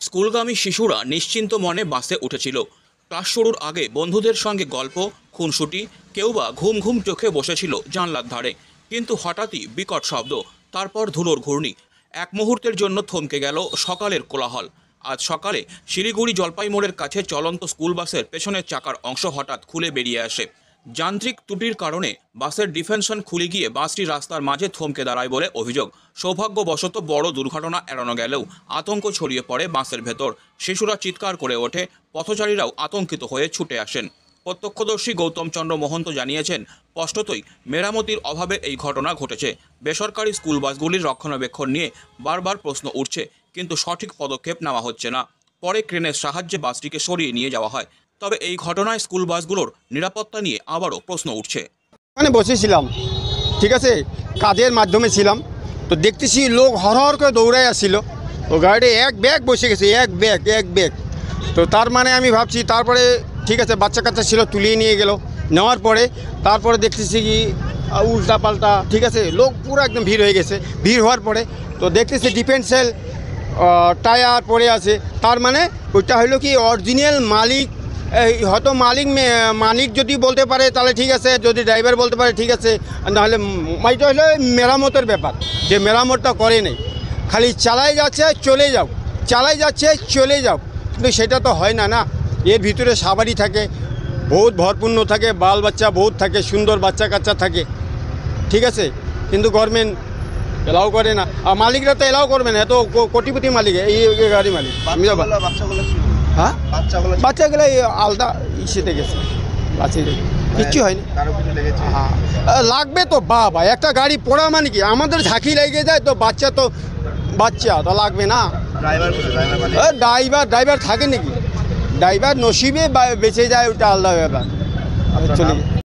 স্কুলগামী শিশুরা নিশ্চিন্ত মনে বাসে উঠেছিল। ক্লাস শুরুর আগে বন্ধুদের সঙ্গে গল্প, খুনসুটি, কেউ বা ঘুম ঘুম চোখে বসেছিল জানলার ধারে। কিন্তু হঠাৎই বিকট শব্দ, তারপর ধুলোর ঘূর্ণি। এক মুহূর্তের জন্য থমকে গেল সকালের কোলাহল। আজ সকালে শিলিগুড়ি জলপাই মোড়ের কাছে চলন্ত স্কুল বাসের পেছনের চাকার অংশ হঠাৎ খুলে বেরিয়ে আসে। যান্ত্রিক ত্রুটির কারণে বাসের ডিফেনশন খুলে গিয়ে বাসটি রাস্তার মাঝে থমকে দাঁড়ায় বলে অভিযোগ। সৌভাগ্যবশত বড় দুর্ঘটনা এড়ানো গেলেও আতঙ্ক ছড়িয়ে পড়ে বাসের ভেতর। শিশুরা চিৎকার করে ওঠে, পথচারীরাও আতঙ্কিত হয়ে ছুটে আসেন। প্রত্যক্ষদর্শী গৌতম চন্দ্র মহন্ত জানিয়েছেন, স্পষ্টতই মেরামতির অভাবে এই ঘটনা ঘটেছে। বেসরকারি স্কুল বাসগুলির রক্ষণাবেক্ষণ নিয়ে বারবার প্রশ্ন উঠছে, কিন্তু সঠিক পদক্ষেপ নেওয়া হচ্ছে না। পরে ক্রেনের সাহায্যে বাসটিকে সরিয়ে নিয়ে যাওয়া হয়। তবে এই ঘটনায় স্কুল বাসগুলোর নিরাপত্তা নিয়ে আবারও প্রশ্ন উঠছে। মানে বসেছিলাম, ঠিক আছে, কাজের মাধ্যমে ছিলাম, তো দেখতেছি লোক হর করে দৌড়ায় আসছিল। তো গাড়িতে এক ব্যাগ বসে গেছে, এক ব্যাগ। তো তার মানে আমি ভাবছি, তারপরে ঠিক আছে বাচ্চা কাচ্চা ছিল, তুলিয়ে নিয়ে গেল। নেওয়ার পরে তারপরে দেখতেছি কি উল্টা পাল্টা, ঠিক আছে, লোক পুরো একদম ভিড় হয়ে গেছে। ভিড় হওয়ার পরে তো দেখতেছি ডিফেন্সেল টায়ার পড়ে আছে। তার মানে ওইটা হলো কি অরিজিনাল মালিক, হয়তো মালিক যদি বলতে পারে তাহলে ঠিক আছে, যদি ড্রাইভার বলতে পারে ঠিক আছে, নাহলে এটা হলো মেরামতের ব্যাপার, যে মেরামতটা করে নেই, খালি চালাই যাচ্ছে চলে যাও, কিন্তু সেটা তো হয় না। এর ভিতরে সাবারি থাকে, বহুত ভরপূর্ণ থাকে, বাল বাচ্চা বহুত থাকে, সুন্দর বাচ্চা কাচ্চা থাকে, ঠিক আছে, কিন্তু গভর্নমেন্ট এলাও করে না। আর মালিকরা তো এলাও করবে না, এত কোটিপতি মালিক এই গাড়ি মালিক। হ্যাঁ, বাচ্চাগুলো আলাদা ইসেতে গেছে, কিচ্ছু হয়নি। হ্যাঁ, লাগবে তো বাবা, একটা গাড়ি পড়া মানে কি আমাদের ঝাঁকি লেগে যায়, তো বাচ্চা তো লাগবে না। ড্রাইভার থাকে নাকি? ড্রাইভার নসিবে বেঁচে যায়, ওটা আলাদা ব্যাপার। চলে